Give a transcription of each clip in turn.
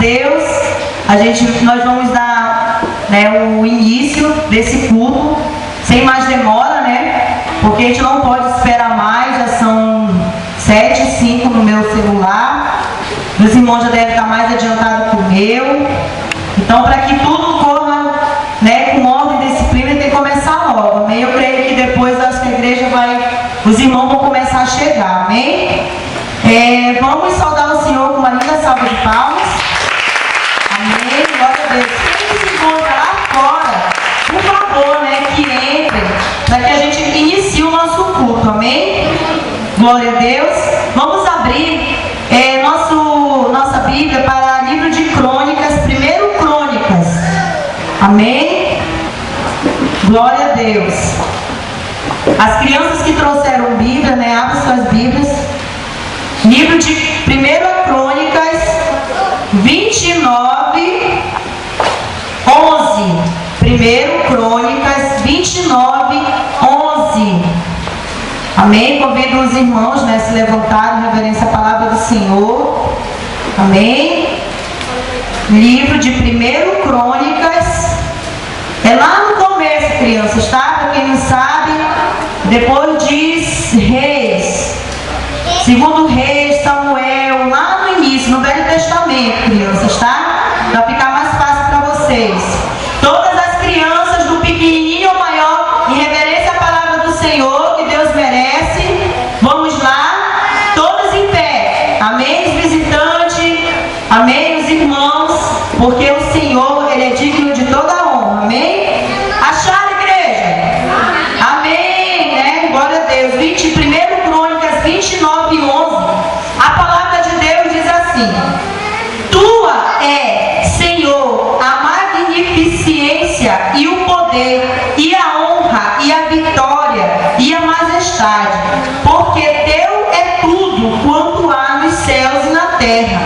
Deus, nós vamos dar, né, o início desse culto, sem mais demora, né? Porque a gente não pode esperar mais, já são 7h05 no meu celular. Meus irmãos já devem estar mais adiantados que o meu. Então, para que tudo corra, né, com ordem e disciplina, tem que começar logo, amém? Eu creio que depois, acho que a igreja os irmãos vão começar a chegar, amém? Vamos saudar o Senhor com uma linda salva de palmas. Amém, glória a Deus. Quem se encontra lá fora, por favor, né, que entrem, para que a gente inicie o nosso culto, amém? Glória a Deus. Vamos abrir nossa Bíblia para o livro de Crônicas, 1 Crônicas. Amém? Glória a Deus. As crianças que trouxeram Bíblia, né, abrem suas Bíblias. Livro de 1 Crônicas 29, 11. 1 Crônicas 29, 11. Amém? Convido os irmãos, né, a se levantarem em reverência à palavra do Senhor. Amém? Livro de 1 Crônicas. É lá no começo, crianças, tá? Para quem não sabe, depois diz Reis. Segundo Reis, Samuel, lá no início, no Velho Testamento, crianças, tá? Para ficar mais fácil para vocês. Todas as crianças, do pequenininho ao maior, em reverência à palavra do Senhor, que Deus merece. Vamos lá, todas em pé. Amém, os visitantes. Amém, os irmãos. Porque o Senhor, Ele é digno de toda a honra. Amém? Acharam, igreja? Amém, né? Glória a Deus. 1 Crônicas 29, 11. A palavra de Deus diz assim: Tua é, Senhor, a magnificência e o poder, e a honra, e a vitória, e a majestade, porque Teu é tudo quanto há nos céus e na terra.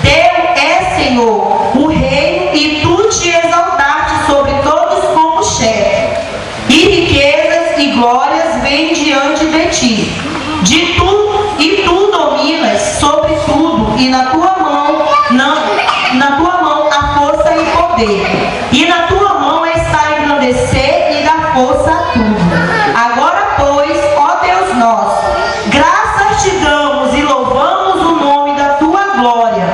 Teu é, Senhor, o reino, e Tu te exaltaste sobre todos como chefe. E riquezas e glórias vêm diante de Ti. E Tu dominas sobre tudo, e na Tua mão há força e poder. E na Tua mão está engrandecer e dar força a tudo. Agora, pois, ó Deus nosso, graças Te damos e louvamos o nome da Tua glória,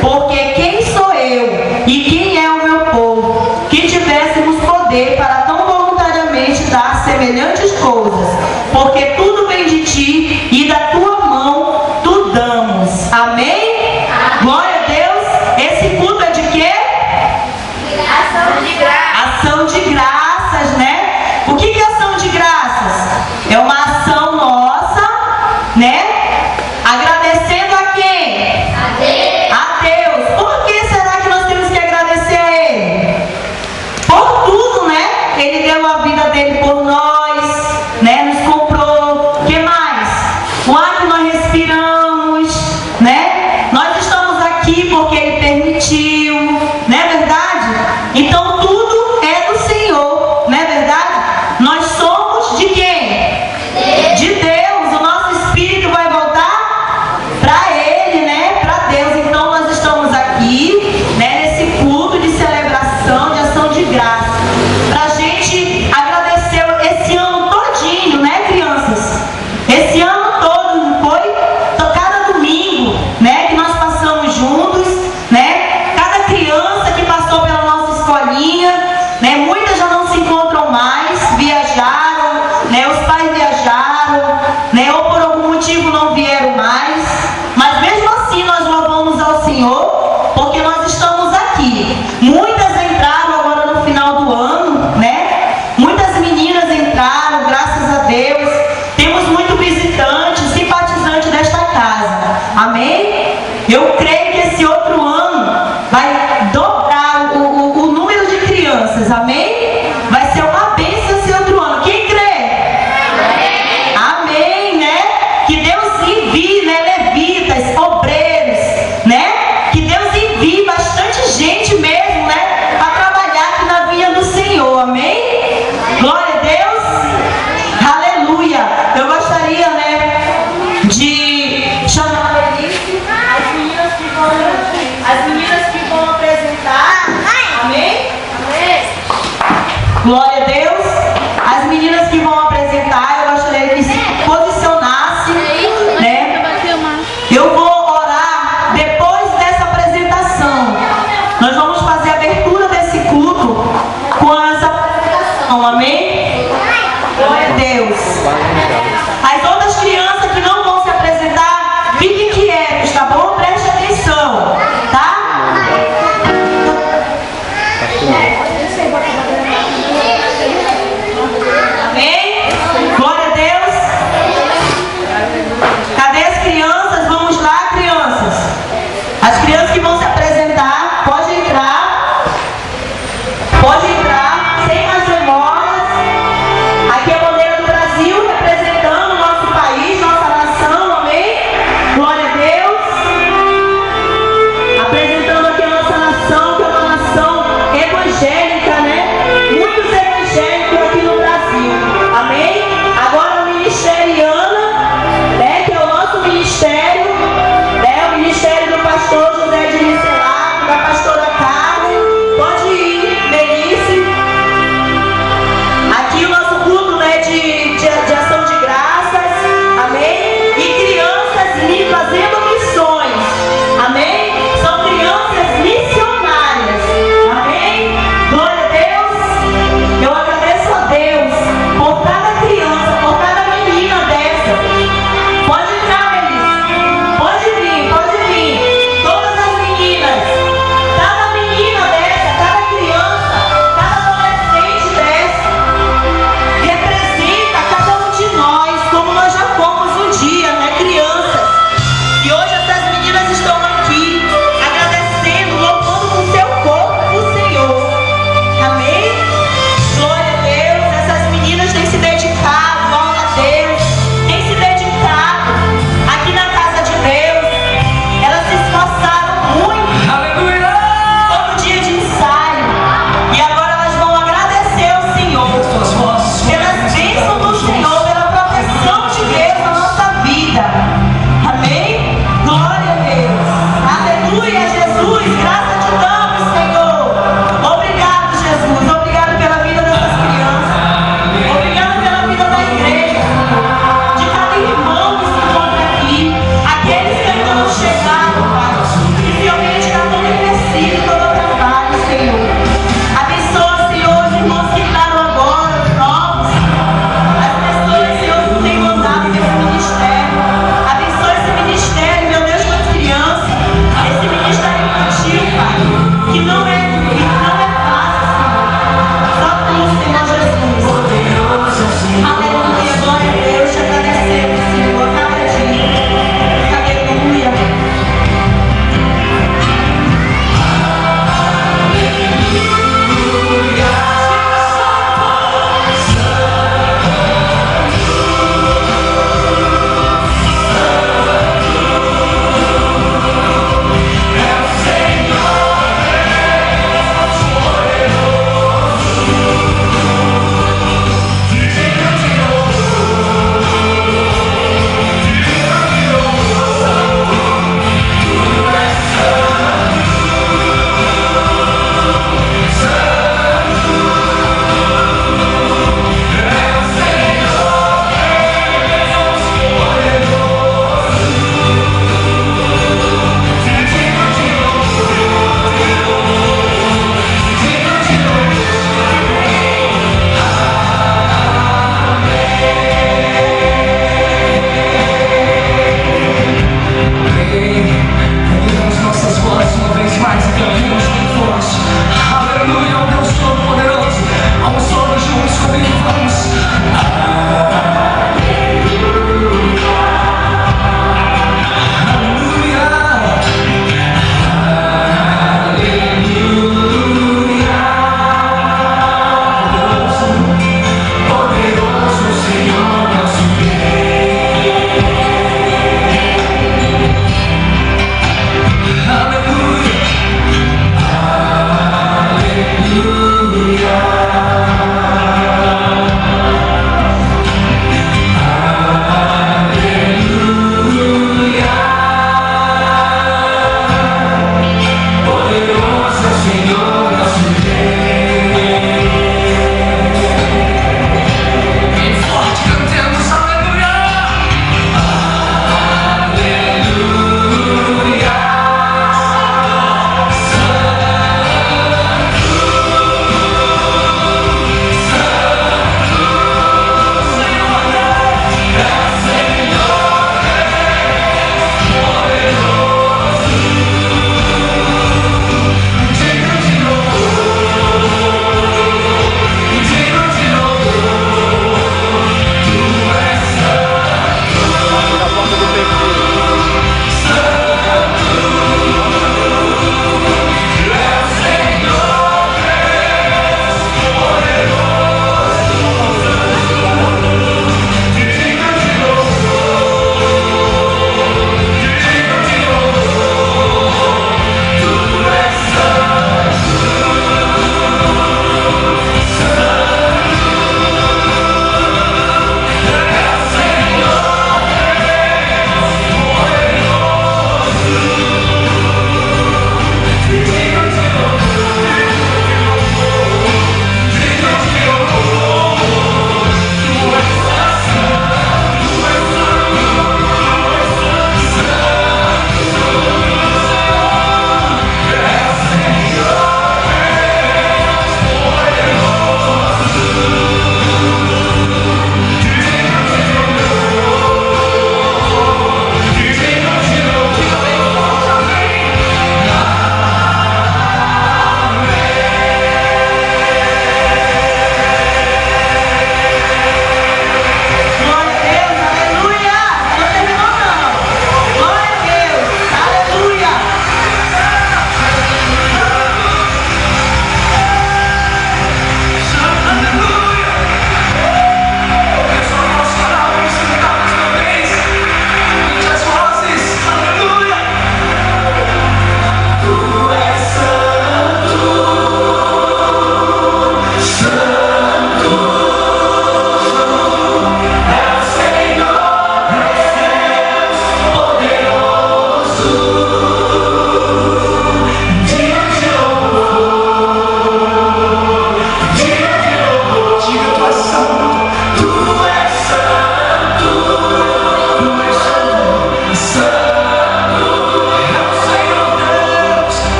porque quem sou eu e quem é o meu povo, que tivéssemos poder para tão voluntariamente dar semelhantes coisas, porque tudo vem de Ti e da Tua mão Tu damos. Amém? Glória a Deus. Esse culto é de quê? Ação de graças. Ação de graças, né? O que é ação de graças? É uma ação nossa, né? Agradecendo a quem? A Deus. A Deus. Por que será que nós temos que agradecer a Ele? Por tudo, né? Ele deu a vida dele por nós, né? Nos comprou. O que mais? O ar que nós respiramos, né? Nós estamos aqui porque Ele permitiu, não é verdade? Então tudo é do Senhor, não é verdade? Nós somos de quem? De Deus. O nosso espírito vai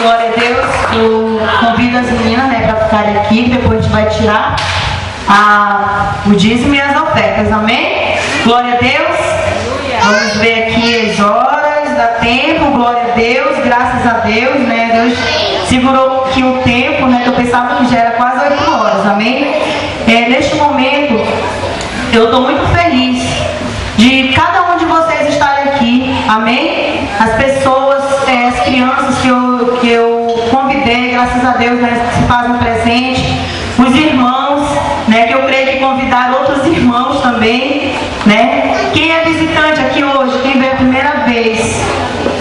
Glória a Deus. Eu convido as meninas, né, para ficarem aqui, depois a gente vai tirar o dízimo e as ofertas, amém? Glória a Deus. Vamos ver aqui as horas, dá tempo, glória a Deus, graças a Deus, né? Deus segurou aqui o tempo, né? Que eu pensava que já era quase 8 horas, amém? Neste momento, eu estou muito feliz de cada um de vocês estarem aqui, amém? As pessoas, as crianças que eu convidei, graças a Deus, né, se fazem presente, os irmãos, né, que eu creio que convidaram outros irmãos também, né? Quem é visitante aqui hoje, quem veio a primeira vez?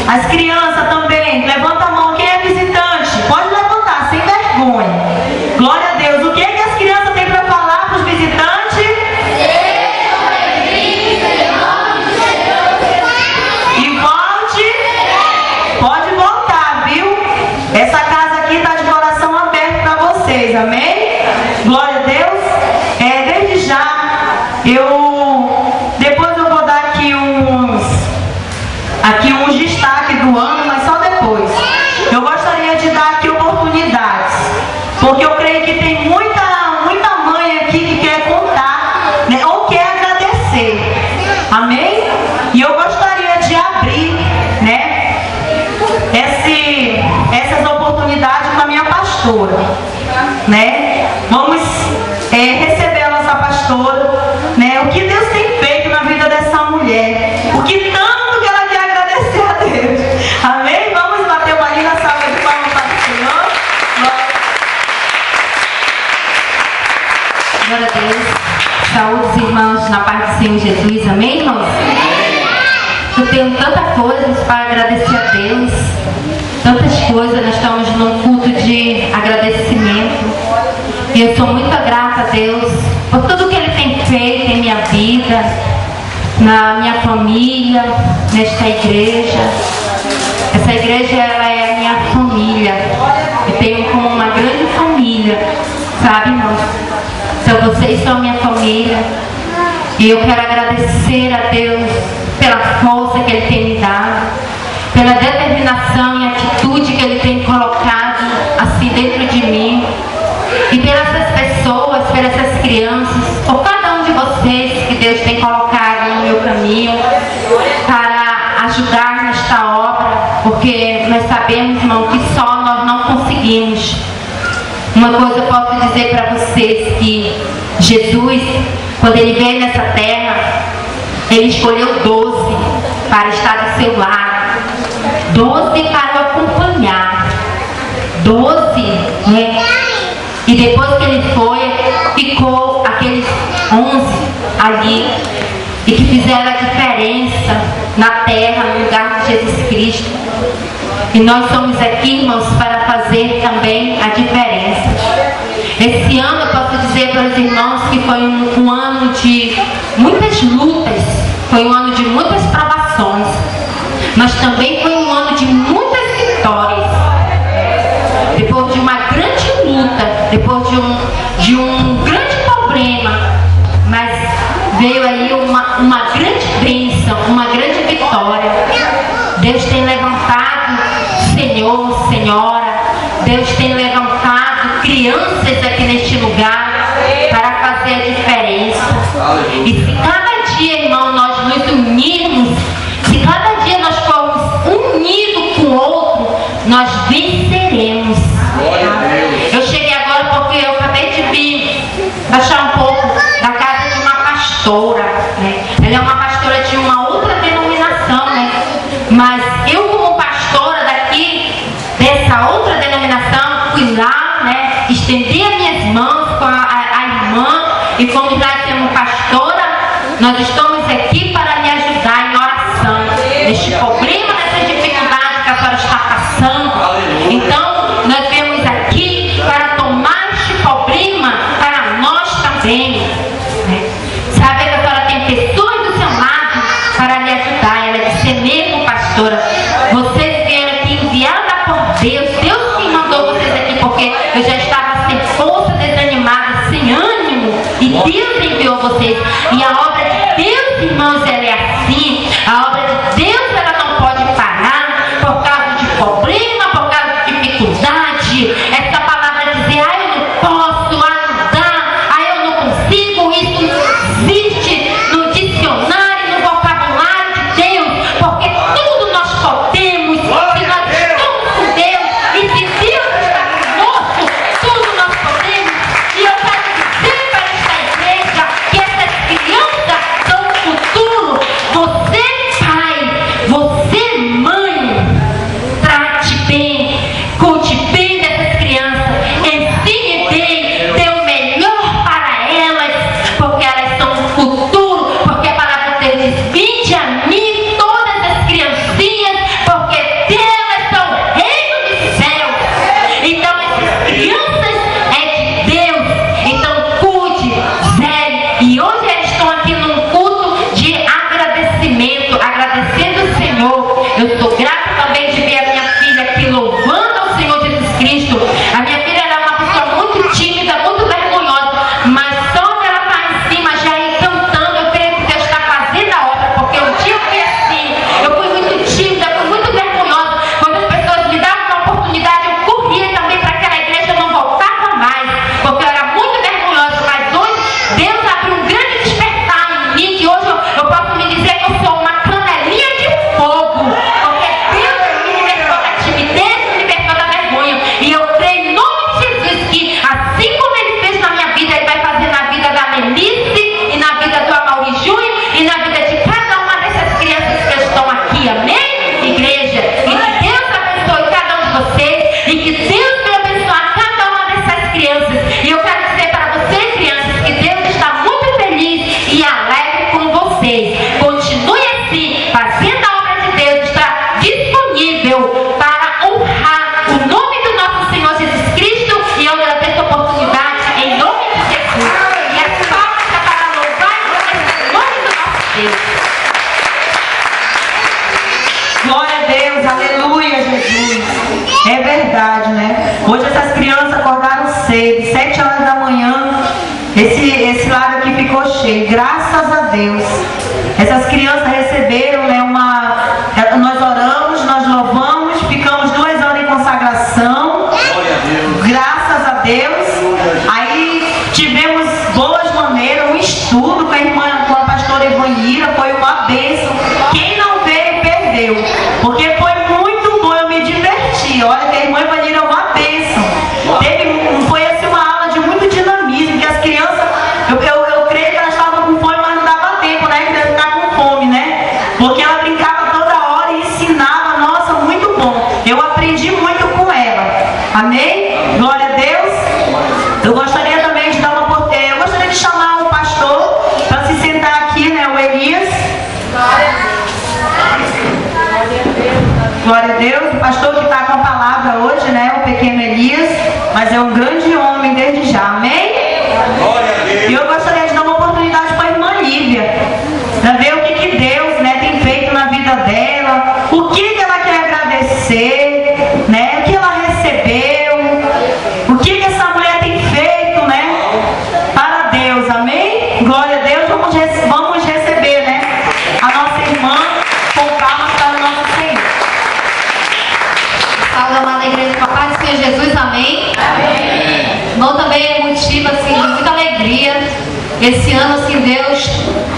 As crianças também, levanta a mão, quem é visitante? Pode levantar, sem vergonha. Glória a Deus. O que é que as crianças têm para falar para os visitantes? E volte. Pode voltar, viu? Essa casa aqui está de coração aberto para vocês, amém? Glória a Deus. Desde já, depois eu vou dar aqui uns destaques do ano, mas só depois. Eu gostaria de dar aqui oportunidades, porque eu creio que tem muita mãe aqui que quer contar, né, ou quer agradecer, amém? E eu gostaria de abrir, né, essas oportunidades com a minha pastora, né? Vamos receber a nossa pastora, né? O que Deus tem feito na vida dessa mulher, o que tanto que ela quer agradecer a Deus, amém? Vamos bater uma linda salva de palmas para o Senhor. Glória a Deus. Saúde, irmãos, na paz do Senhor Jesus, amém, irmãos? Eu tenho tantas coisas para agradecer a Deus, tantas coisas. Nós estamos num culto de agradecimento. E eu sou muito grata a Deus por tudo que Ele tem feito em minha vida, na minha família, nesta igreja. Essa igreja, ela é a minha família. Eu tenho como uma grande família, sabe, irmãos? Então vocês são minha família. E eu quero agradecer a Deus pela força que Ele tem me dado, pela determinação e atitude que Ele tem colocado assim dentro de mim. E pelas pessoas, pelas essas crianças, por cada um de vocês que Deus tem colocado no meu caminho para ajudar nesta obra, porque nós sabemos, irmão, que só nós não conseguimos. Uma coisa eu posso dizer para vocês, que Jesus, quando Ele veio nessa terra, Ele escolheu 12 para estar do seu lado, 12 para o acompanhar, 12, né? E depois que Ele foi, ficou aqueles 11 ali, e que fizeram a diferença na terra, no lugar de Jesus Cristo. E nós somos aqui, irmãos, para fazer também a diferença. Esse ano eu posso dizer para os irmãos que foi um ano de muitas lutas, foi um ano de muitas provações, mas também foi um ano de muitas vitórias. Depois de uma grande luta, depois de um grande problema, mas veio aí uma grande bênção, uma grande vitória. Deus tem levantado Senhor, Senhora, Deus tem levantado crianças aqui neste lugar para fazer a diferença. E se cada dia, irmão, nós nos unirmos, se cada dia nós formos unidos com o outro, nós venceremos. Eu cheguei agora porque eu acabei de vir baixar um pouco da casa de uma pastora, né? Ela é uma pastora de uma outra denominação, né? Mas eu, como pastora daqui, dessa outra denominação, fui lá, né? Estendi as minhas mãos com a irmã, e como já temos pastora, nós estamos aqui para lhe ajudar em oração, neste problema, nessa dificuldade que a senhora está passando. Então, nós viemos aqui para tomar este problema para nós também, né? Sabe que a senhora tem pessoas do seu lado para lhe ajudar. Ela disse mesmo, pastora, vocês vieram aqui enviada por Deus, Deus que mandou vocês aqui, porque eu já estava sem força, desanimada, sem ânimo, e Deus enviou vocês. E a obra de Deus, irmãos, ela é assim. A obra de Deus, ela não pode parar por causa de problema, por causa de dificuldade. esse lado aqui ficou cheio, graças a Deus. Essas crianças receberam, né, nós oramos, nós louvamos, ficamos 2 horas em consagração, graças a Deus. Aí tivemos boas maneiras, um estudo com a pastora Ivanira, foi uma bênção. Quem não veio, perdeu, porque foi muito bom, eu me diverti. Olha que a irmã Ivanira é uma bênção. Foi assim uma aula de muito dinamismo, que as crianças, eu creio que elas estavam com fome, mas não dava tempo, né, de ficar com fome, né, porque ela brincava toda hora e ensinava, nossa, muito bom. Eu aprendi muito com ela, amém? Glória a Deus. Eu gostaria também de dar uma oportunidade, eu gostaria de chamar o pastor para se sentar aqui, né, o Elias. Glória a Deus, o pastor que está com a palavra hoje, né, o pequeno Elias, mas é um grande homem desde já, amém? Glória a Deus. E eu gostaria de dar uma oportunidade para a irmã Lívia, para ver o que Deus, né, tem feito na vida dela, o que ela quer agradecer, né, o que ela recebeu, o que essa mulher tem feito, né, para Deus, amém? Glória a Deus, vamos receber, né, a nossa irmã com palmas para o nosso Senhor. Salve, amada igreja, com a paz do Senhor Jesus, amém? Amém. Irmão, também é motivo assim, de muita alegria. Esse ano, assim, Deus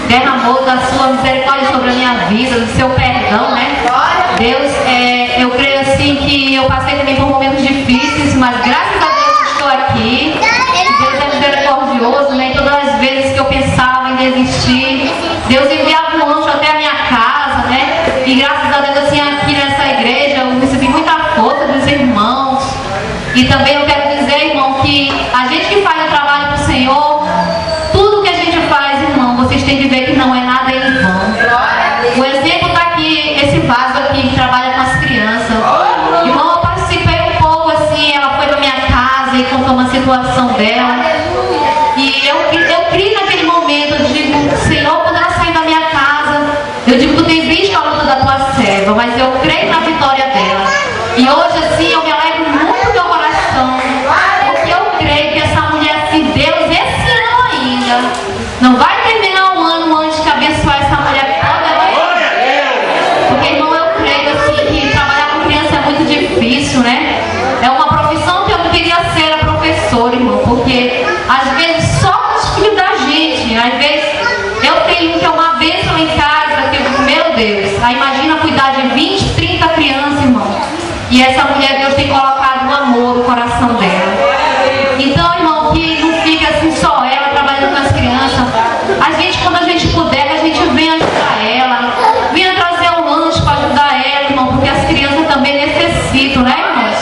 derramou da sua misericórdia sobre a minha vida, do seu perdão, né? Deus, eu creio assim que eu passei também por momentos difíceis, mas graças a Deus estou aqui. Deus é misericordioso, né? E todas as vezes que eu pensava em desistir, Deus enviava um anjo até a minha casa, né? E graças a Deus, assim, aqui nessa igreja, eu recebi muita força dos irmãos. E também eu quero dizer, irmão, que a gente que faz o trabalho do Senhor, tudo que a gente faz, irmão, vocês têm que ver que não é nada em vão. O exemplo está aqui, esse vaso aqui que trabalha com as crianças. Irmão, eu participei um pouco assim, ela foi na minha casa e contou uma situação dela. E eu criei naquele momento, eu digo, Senhor, quando ela sair da minha casa, eu digo, tu tem visto a luta da tua serva, mas eu creio na vitória dela. E hoje assim, eu me alegro muito do meu coração, porque eu creio que essa mulher, assim, Deus, esse ano ainda, não vai terminar um ano antes de abençoar essa mulher toda. Porque, irmão, eu creio assim que trabalhar com criança é muito difícil, né? É uma profissão que eu não queria ser a professora, irmão, porque às vezes só os filhos da gente, às vezes eu tenho que é uma bênção em casa, que eu digo, meu Deus, aí imagina cuidar de 20, 30 crianças, irmão. E essa mulher, Deus tem colocado o amor no coração dela. Então, irmão, que não fica assim só ela trabalhando com as crianças. A gente, quando a gente puder, a gente vem ajudar ela. Venha trazer um lanche para ajudar ela, irmão, porque as crianças também necessitam, né, irmãos?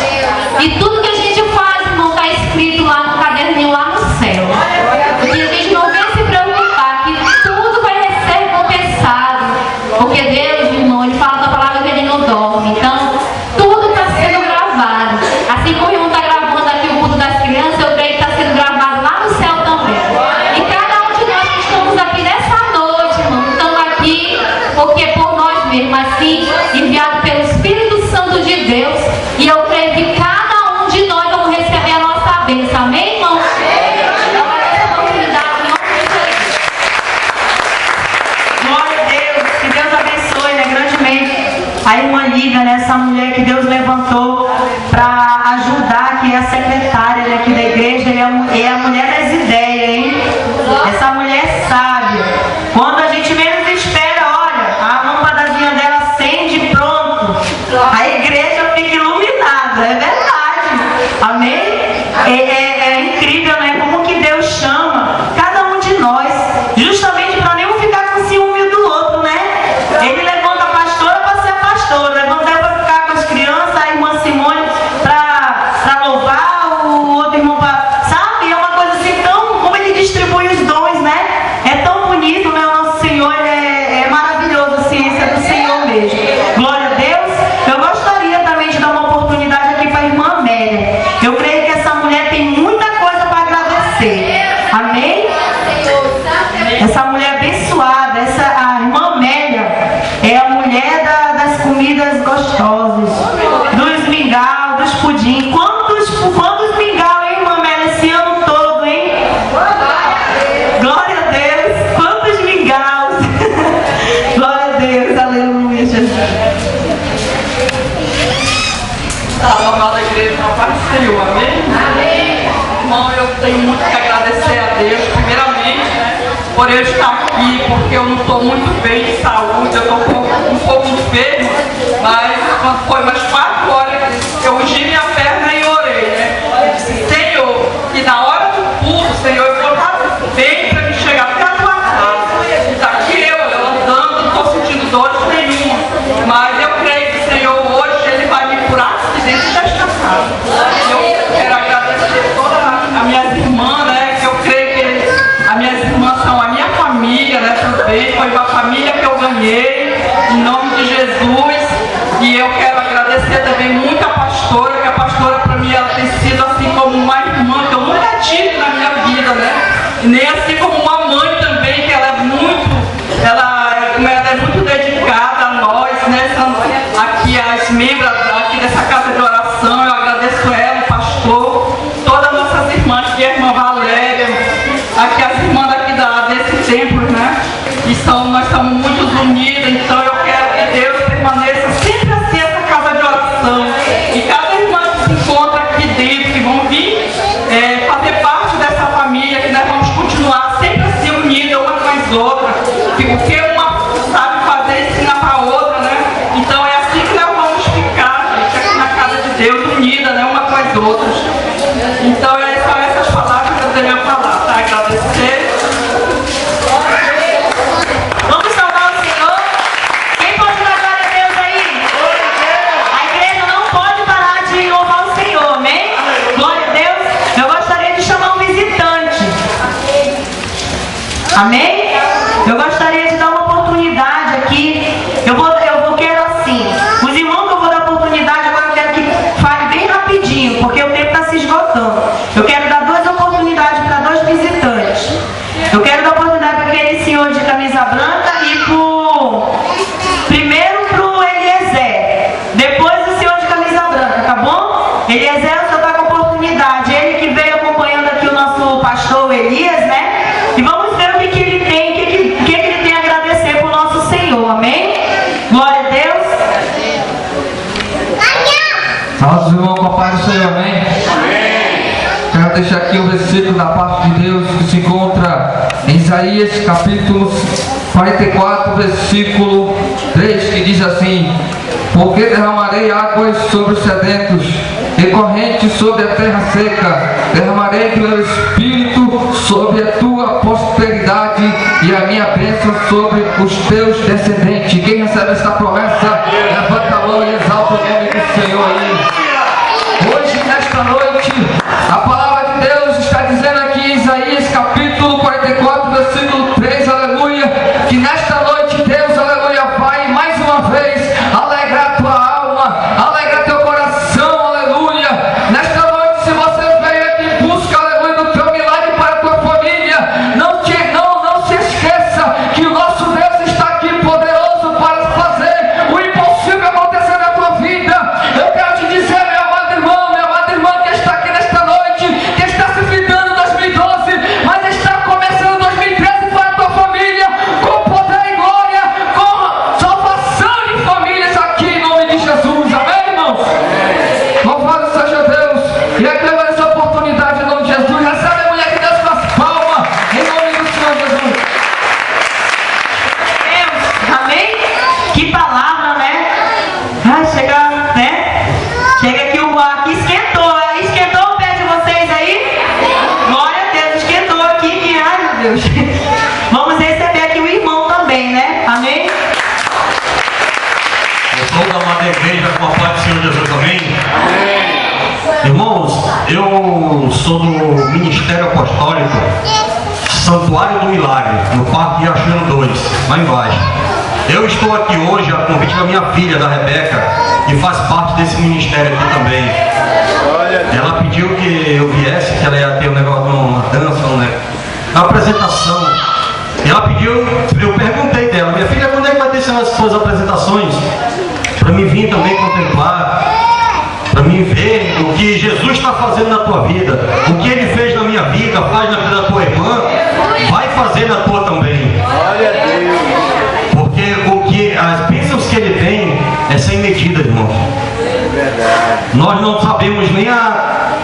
E tudo que a gente faz, irmão, está escrito lá no caderninho, lá no céu. E a gente não vem se preocupar que tudo vai ser recompensado. Porque Deus, irmão, Ele fala da palavra que Ele não dorme. Então, tudo está sendo gravado. Assim como o irmão está gravando aqui o culto das crianças, eu creio que está sendo gravado lá no céu também. E cada um de nós que estamos aqui nessa noite, irmão, estamos aqui porque por nós mesmos, mas sim enviado pelo Espírito Santo de Deus. E eu creio que cada um de nós vamos receber a nossa bênção. Amém, irmão? Glória a Deus, que Deus abençoe, né, grandemente a irmã Lívia, né, essa mulher que Deus levantou para ajudar, que é a secretária, né, aqui da igreja, é a mulher das ideias, hein? Essa mulher sábia. Quando a gente menos espera, olha, a lâmpadazinha dela acende e pronto. A igreja fica iluminada, é verdade. Amém? É incrível, né? Como que Deus chama cada um de nós, justamente para nenhum ficar com ciúme do outro, né? Ele levanta a pastora para ser a pastora, levanta ela para ficar com as crianças, a irmã Simone por eu estar aqui, porque eu não estou muito bem de saúde, eu estou um pouco enfermo, mas quando foi umas 4 horas, eu ungi minha perna e orei, né? Eu disse, Senhor, que na hora do culto, Senhor, eu vou estar bem para me chegar até a tua casa. E daqui eu andando, não estou sentindo dores nenhuma, mas eu creio que, Senhor, hoje Ele vai me curar aqui dentro desta casa. Eu quero agradecer todas as minhas irmãs, né? Que eu creio que as minhas irmãs são a minha família, né? Também foi uma família que eu ganhei, em nome de Jesus. E eu quero agradecer também muito a pastora, que a pastora para mim ela tem sido assim como uma irmã que eu nunca tive na minha vida, né? E nem assim como uma mãe também, que ela é muito dedicada a nós, né? Aqui as membros aqui dessa casa de oração, eu agradeço ela, o pastor, todas as nossas irmãs, que é a irmã Valéria, aqui as irmãs daqui desse templo, né? E nós estamos muito unidas, então eu quero que Deus permaneça sempre assim essa casa de oração. E cada irmã que se encontra aqui dentro, que vão vir fazer parte dessa família, que nós vamos continuar sempre assim unidas uma com as outras, porque uma sabe fazer e ensina para a outra, né? Então é assim que nós vamos ficar, gente, aqui na casa de Deus, unidas, né? Uma com as outras. Então são essas palavras que eu tenho a falar, tá? Agradecer. Vamos saudar o Senhor. Quem pode dar glória a Deus aí? A igreja não pode parar de louvar o Senhor, amém? Glória a Deus. Eu gostaria de chamar um visitante. Amém? Eu gostaria de dar uma oportunidade aqui. Eu quero assim. Os irmãos que eu vou dar oportunidade, agora eu quero que fale bem rapidinho, porque o tempo está se esgotando. Eu quero dar 2 oportunidades para 2 visitantes. Eu quero dar oportunidade para aquele senhor de camisa branca e primeiro para o Eliezer. Depois o senhor de camisa branca, tá bom? Eliezer, o senhor está com oportunidade. Ele que veio acompanhando aqui o nosso pastor Elias, né? E vamos ver o que ele tem, o que ele tem a agradecer para o nosso Senhor, amém? Glória a Deus. Nosso irmão, com a paz do Senhor, amém? Quero deixar aqui um versículo da parte de Deus que se encontra em Isaías capítulo 44, versículo 3, que diz assim: porque derramarei águas sobre os sedentos e correntes sobre a terra seca, derramarei do meu espírito sobre a tua posteridade e a minha bênção sobre os teus descendentes. Quem recebe esta promessa, levanta a mão e exalta o nome do Senhor aí. Hoje, nesta noite, a palavra de Deus está dizendo aqui em Isaías capítulo 44, versículo 3, aleluia, que nesta noite Deus, aleluia, vai mais uma vez alegrar tua alma, alegrar teu coração, aleluia. Nesta noite, se você veio aqui em busca, aleluia, do teu milagre para a tua família, não se esqueça que o nosso Deus está aqui poderoso para fazer o impossível acontecer na tua vida. Eu quero te dizer, meu amado irmão, minha amada irmã que está aqui nesta noite, que está se fitando 2012, mas está começando 2013 para a tua família, com poder e glória, com salvação de famílias aqui em nome de Jesus, amém, irmãos? Louvado seja Deus, e agora essa oportunidade em nome de Jesus. Recebe a mulher que Deus faz palma em nome do Senhor Jesus. Deus, amém? Que palavra, né? Ai, chega, né? Chega aqui aqui esquentou o pé de vocês aí? Glória a Deus, esquentou aqui, que ai meu Deus. Vamos receber aqui o irmão também, né? Amém? Eu sou da amada igreja com a paz do Senhor Jesus, amém? Irmãos, eu sou do Ministério Apostólico Santuário do Milagre, no Parque Riachuelo 2, lá embaixo. Eu estou aqui hoje a convite da minha filha, da Rebeca, que faz parte desse ministério aqui também. Ela pediu que eu viesse, que ela ia ter um negócio, uma dança, uma apresentação. E ela pediu, eu perguntei dela, minha filha, quando é que vai ter essas suas apresentações? Para mim vir também contemplar, para mim ver o que Jesus está fazendo na tua vida, o que Ele fez na minha vida, faz na vida da tua irmã, vai fazer na tua também. Glória a Deus. Porque as bênçãos que Ele tem é sem medida, irmão. É verdade. Nós não sabemos nem a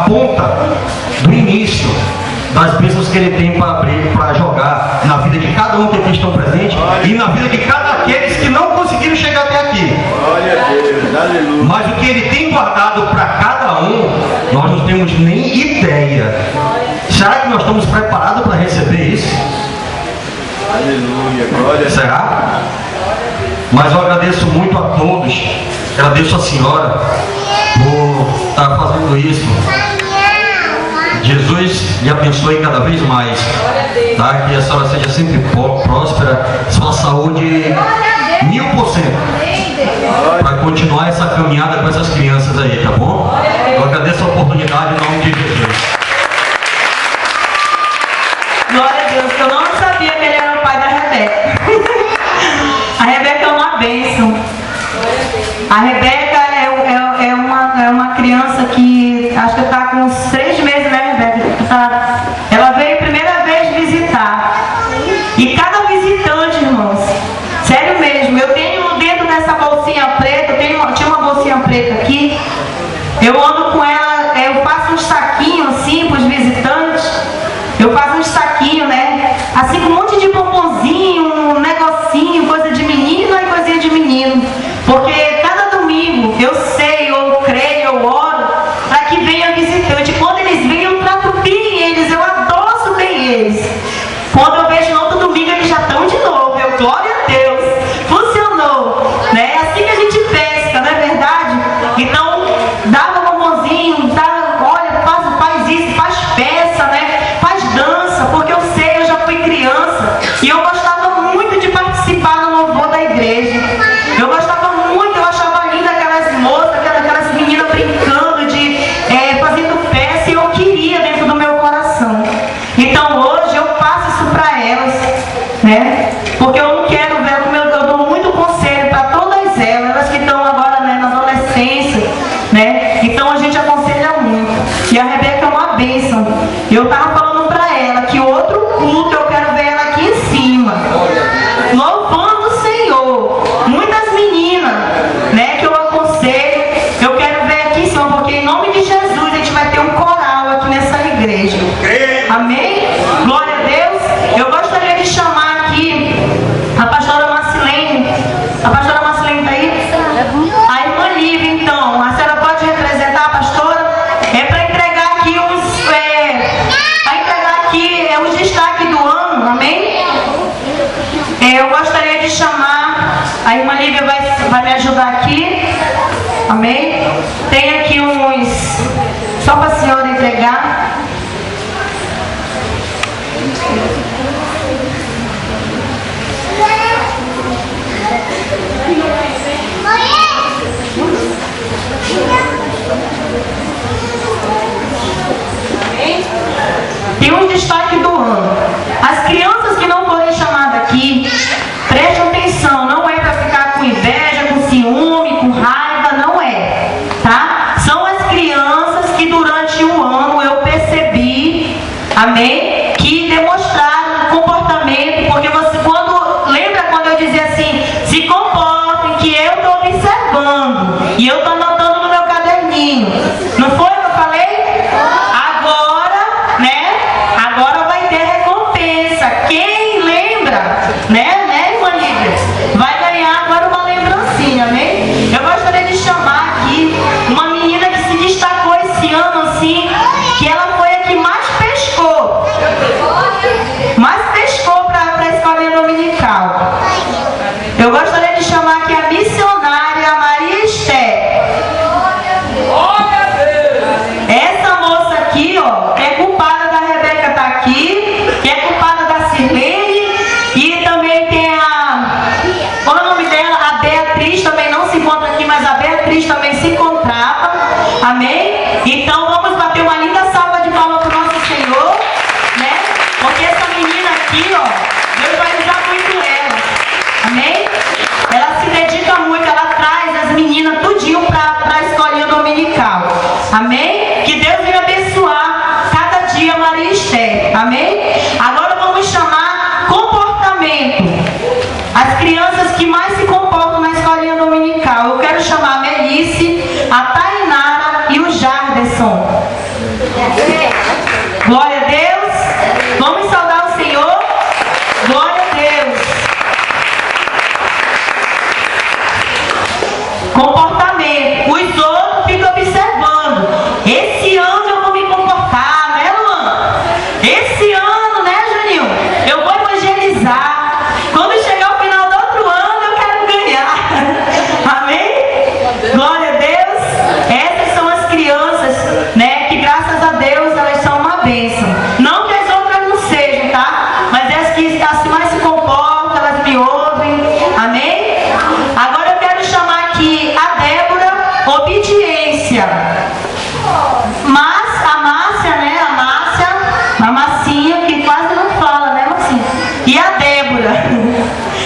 ponta do início das bênçãos que Ele tem para abrir, para jogar cada um que aqui estão presentes e na vida de cada aqueles que não conseguiram chegar até aqui. Glória a Deus, aleluia. Mas o que Ele tem guardado para cada um, nós não temos nem ideia. Será que nós estamos preparados para receber isso? Aleluia, glória a Deus. Será? Mas eu agradeço muito a todos, agradeço a senhora por estar fazendo isso. Jesus lhe abençoe cada vez mais, tá? Que a senhora seja sempre próspera, sua saúde 1000%, para continuar essa caminhada com essas crianças aí, tá bom? Eu agradeço a oportunidade em nome de Jesus. Glória a Deus, eu não sabia que ele era o pai da Rebeca. A Rebeca é uma bênção. A Rebeca é uma criança que acho que está com uns 3 meses, né, Rebeca? Ela veio a primeira vez visitar. E cada visitante, irmãos, sério mesmo, eu tenho dentro dessa bolsinha preta, tinha uma bolsinha preta aqui, eu ando com ela, eu faço uns saquinhos assim para os visitantes, eu faço uns saquinhos, né? Assim com um monte de pomponzinho, um negocinho, coisa de menina e coisinha de menino. Porque cada domingo eu sei, eu creio, eu oro para que venha visitante. Quando eles vêm, eu trato bem eles, eu adoço bem eles. Quando eu vejo no outro domingo, eles já estão de novo. Eu, glória a Deus, funcionou. Né? É assim que a gente pesca, não é verdade? Então, dá um bombonzinho, olha, faz isso, faz peça, né? Faz dança, porque eu sei, eu já fui criança. E eu gostava muito de participar no louvor da igreja. Eu gostava muito, eu achava linda aquelas moças, aquelas meninas brincando, fazendo peça, e eu queria dentro do meu coração. Então hoje eu passo isso para elas, né? Porque eu não quero ver, como eu dou muito conselho para todas elas que estão agora, né, na adolescência, né? Então a gente aconselha muito. E a Rebeca é uma bênção. Eu estava falando para ela que outro culto eu quero ver ela aqui em cima, louvando o Senhor. Muitas meninas, né, que eu aconselho, eu quero ver aqui em cima, porque em nome de Jesus a gente vai ter um coral aqui nessa igreja. Amém? Glória a Deus. Eu gostaria de chamar aqui a pastora Marcelene. A pastora Marcelene está aí? A irmã Lívia, então. A senhora pode representar a pastora? É para entregar aqui os destaques do ano. Amém? Eu gostaria de chamar, a irmã Lívia vai me ajudar aqui. Amém? Tem aqui só para a senhora entregar. Tem um destaque do ano. As crianças que não forem chamadas aqui, prestem atenção, não é para ficar com inveja, com ciúme, com raiva, não é, tá? São as crianças que durante o ano eu percebi, amém, que demonstraram comportamento, porque lembra quando eu dizia assim, se comportem, que eu estou observando, e eu estou anotando no meu caderninho, não foi o que eu falei? Agora vai ter recompensa. Quem lembra, né, irmã Lívia? Vai ganhar agora uma lembrancinha, amém? Eu gostaria de chamar aqui uma menina que se destacou esse ano, assim, que ela foi a que mais pescou. Mais pescou para a escolinha dominical. Eu gostaria de chamar aqui a missionária Maria Esther. Essa moça aqui, ó, é culpada da Rebeca tá aqui, que é culpada da Sirlene, e também tem qual é o nome dela? A Beatriz também não se encontra aqui, mas a Beatriz também se encontrava, amém? Então vamos bater uma linda salva de palmas para o nosso Senhor, né? Porque essa menina aqui, ó, Deus vai usar muito ela, amém? Ela se dedica muito, ela traz as meninas tudinho para a escolinha dominical, amém? Que Deus venha abençoar cada dia Maria Esther, amém? Agora vamos chamar comportamento. As crianças que mais se comportam na escolinha dominical. Eu quero chamar a Melice, a Tainara e o Jair. E a Débora?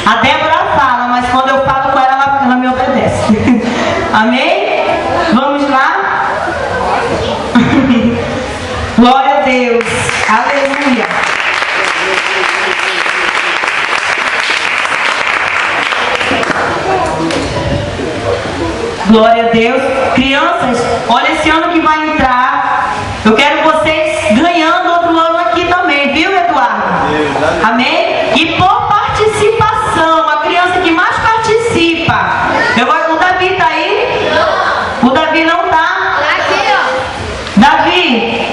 A Débora fala, mas quando eu falo com ela, ela me obedece. Amém? Vamos lá? Glória a Deus. Aleluia. Glória a Deus. Crianças, olha esse ano que vai entrar. Eu quero vocês ganhando outro ano aqui também, viu, Eduardo? Amém? E por participação, a criança que mais participa. O Davi tá aí? O Davi não tá? Aqui, ó. Davi,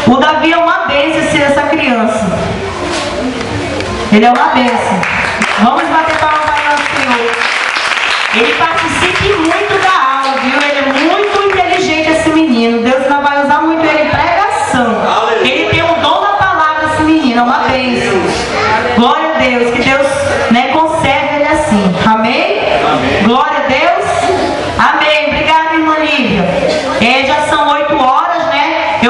o Davi é uma bênção ser essa criança. Ele é uma bênção. Vamos bater palmas para o Senhor. Ele participe muito da aula, viu? Ele é muito inteligente, esse menino. Deus não vai usar muito ele em pregação. Ele tem o dom da palavra, esse menino. É uma bênção. Glória a Deus. Que Deus, conserve ele assim. Amém? Glória a Deus. Amém. Obrigada, irmã Lívia. Já são 8 horas, né?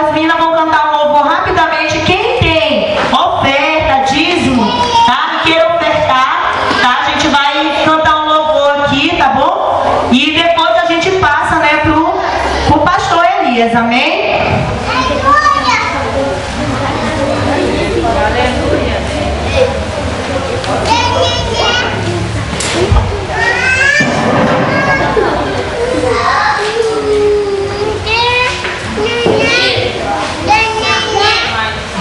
As meninas vão cantar um louvor rapidamente. Quem tem oferta, dízimo, tá? Queira ofertar, tá? A gente vai cantar um louvor aqui, tá bom? E depois a gente passa, pro pastor Elias. Amém?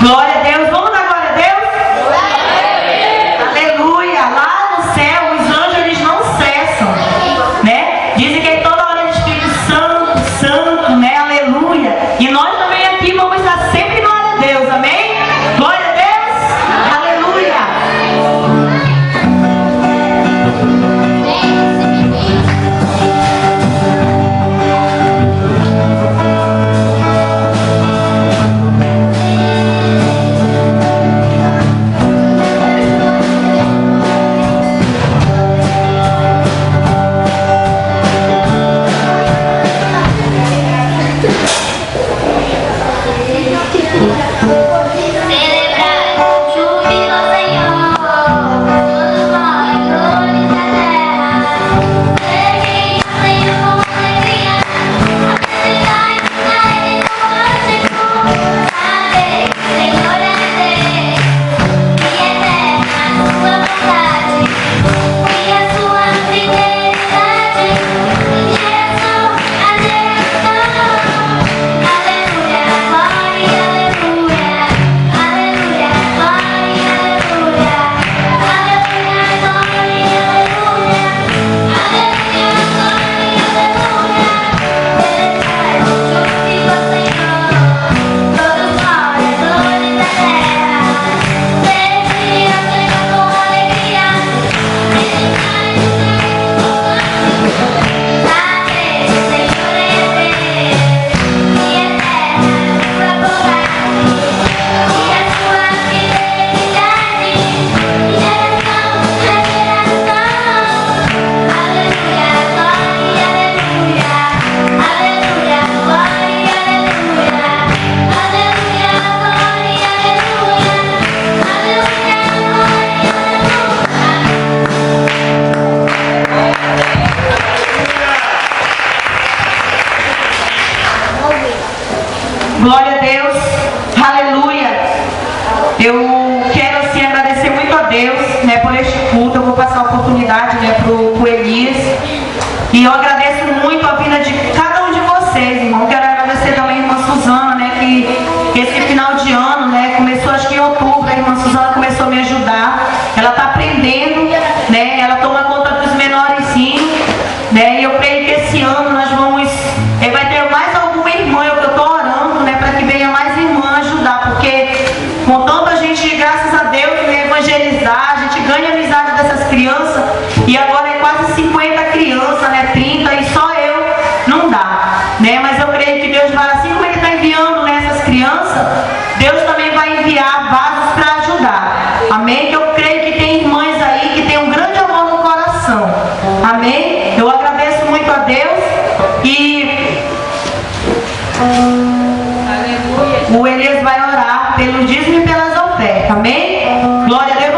Glória a Deus. Vamos dar glória a Deus? Aleluia. Lá no céu, os anjos, eles não cessam, né? Dizem que toda hora eles ficam santo, santo, né? Aleluia. E nós também aqui vamos dar sempre glória a Deus. Amém? Glória a Deus. Aleluia. Glória a Deus, aleluia. Eu quero assim agradecer muito a Deus, por este culto. Eu vou passar a oportunidade, pro Elias. E eu agradeço muito a vida de cada um de vocês, irmão. Quero agradecer também a irmã Suzana, que esse final de ano, começou acho que em outubro. A irmã Suzana começou a me ajudar. Ela está aprendendo, ela toma conta dos menorzinhos, e eu creio que esse ano nós vamos, vai ter mais alguma irmã, eu estou orando, para que venha mais irmã ajudar, porque com tanta gente, graças a Deus, evangelizar, a gente ganha amizade dessas crianças, e agora é quase 50 crianças, 30, e só eu não dá, mas eu creio que Deus vai, assim como Ele está enviando essas crianças, Deus também vai enviar vasos para ajudar, amém? Que eu creio que tem irmãs aí que tem um grande amor no coração, amém? Eu agradeço muito a Deus e o Elias vai orar pelo dízimo e pelas ofertas, amém? Glória a Deus.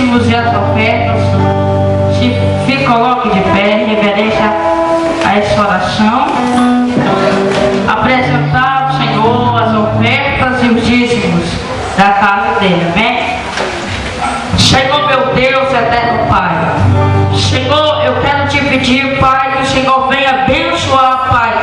dízimos e as ofertas. Se coloque de pé, em reverência a essa oração. Apresentar ao Senhor as ofertas e os dízimos da casa dele, amém? Senhor meu Deus, eterno Pai, Senhor, eu quero te pedir, Pai, que o Senhor venha abençoar, Pai,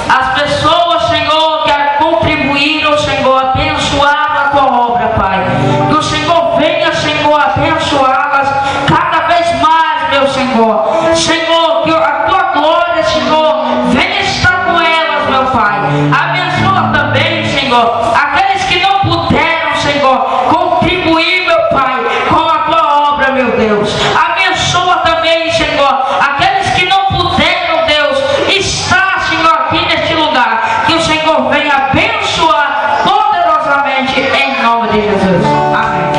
as pessoas, Senhor, que contribuíram, Senhor, abençoar a tua obra, Pai. Que o Senhor venha, Senhor, abençoá-las cada vez mais, meu Senhor. Senhor, que a tua glória, Senhor, venha estar com elas, meu Pai. Abençoa também, Senhor, aqueles que não puderam, Senhor, contribuir, meu Pai, com a tua obra, meu Deus. Abençoa também, Senhor, aqueles que não puderam, Deus, estar, Senhor, aqui neste lugar. Que o Senhor venha abençoar poderosamente em nome de Jesus. Amém.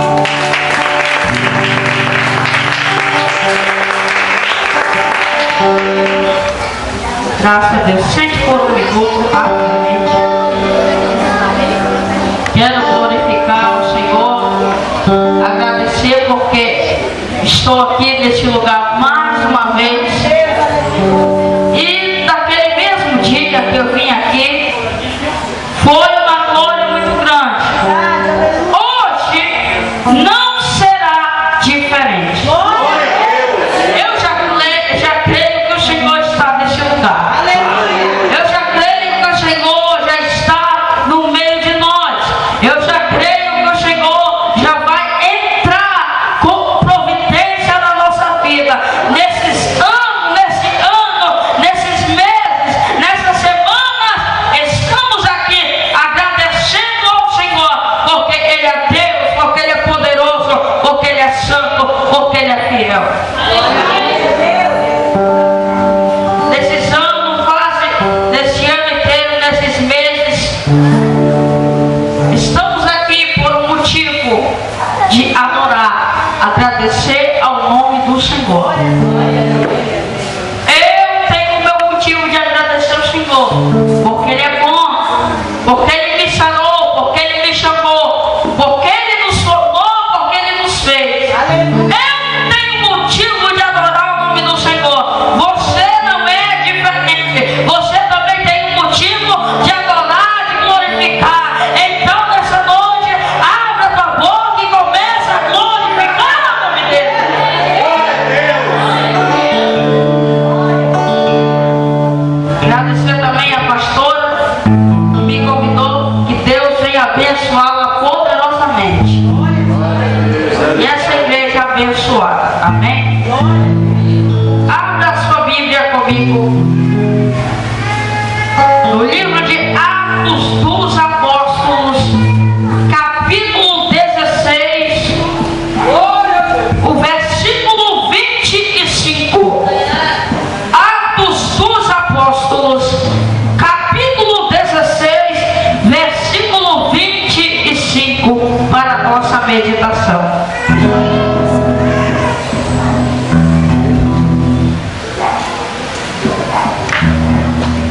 Graças a Deus. Sente por um minuto, rapidamente. Quero glorificar o Senhor, agradecer porque estou aqui neste lugar mais uma vez. E daquele mesmo dia que eu vim aqui, foi uma glória muito grande. Hoje não será diferente. Eu já creio que o Senhor está nesse lugar. Eu já creio que o Senhor já está no meio de nós. Eu já creio que o Senhor já vai entrar com providência na nossa vida. Nesses anos, nesses meses, nessas semanas, estamos aqui agradecendo ao Senhor, porque Ele é Deus, porque Ele é poderoso, porque Ele é santo, porque Ele é fiel. Nesses anos, quase, nesse ano inteiro, nesses meses, estamos aqui por um motivo de adorar, agradecer ao nome do Senhor. Eu tenho meu motivo de agradecer ao Senhor, porque Ele é bom, porque Ele me sarou, porque Ele me chamou, porque Ele nos formou, porque Ele nos fez. Eu tenho motivo de adorar o nome do Senhor. Você não é diferente. Você também tem um motivo de adorar, de glorificar. Então, nessa noite, abra tua boca e começa a glorificar o nome dele. Agradecer também a pastora que me convidou, que Deus venha abençoá-la poderosamente. E essa igreja abençoada. Amém? Abra a sua Bíblia comigo no livro de Atos dos Apóstolos, capítulo 16, o versículo 25. Atos dos Apóstolos, capítulo 16, versículo 25, para a nossa meditação.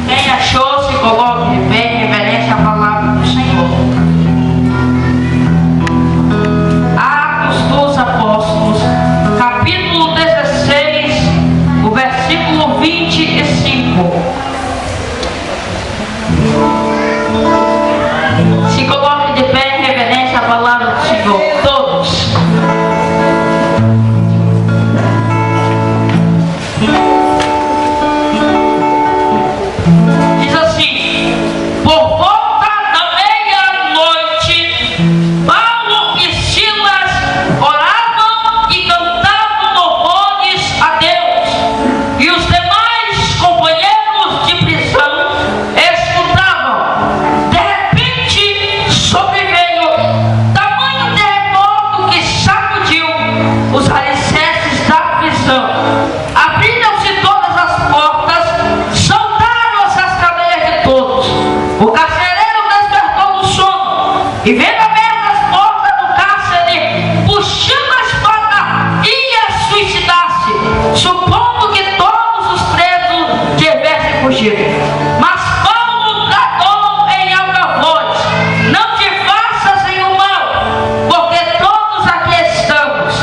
Quem achou, se coloque de pé em reverência à palavra do Senhor. Atos dos Apóstolos, capítulo 16, o versículo 25. Se coloque de pé em reverência à palavra do Senhor. Todos. Diz assim: por volta da meia-noite, Paulo e Silas oravam e cantavam louvores a Deus, e os demais companheiros de prisão escutavam. De repente sobreveio tamanho terremoto que sacudiu os alicerces da prisão. Abriram-se todas as portas, soltaram-se as cadeias de todos. O carcereiro despertou do sono e, vendo abertas as portas do cárcere, puxando a espada, ia suicidar-se, supondo que todos os presos tivessem fugido. Mas Paulo bradou em alta voz: não te faças nenhum mal, porque todos aqui estamos.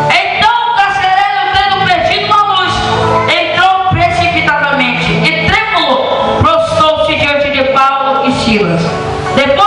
Então Depois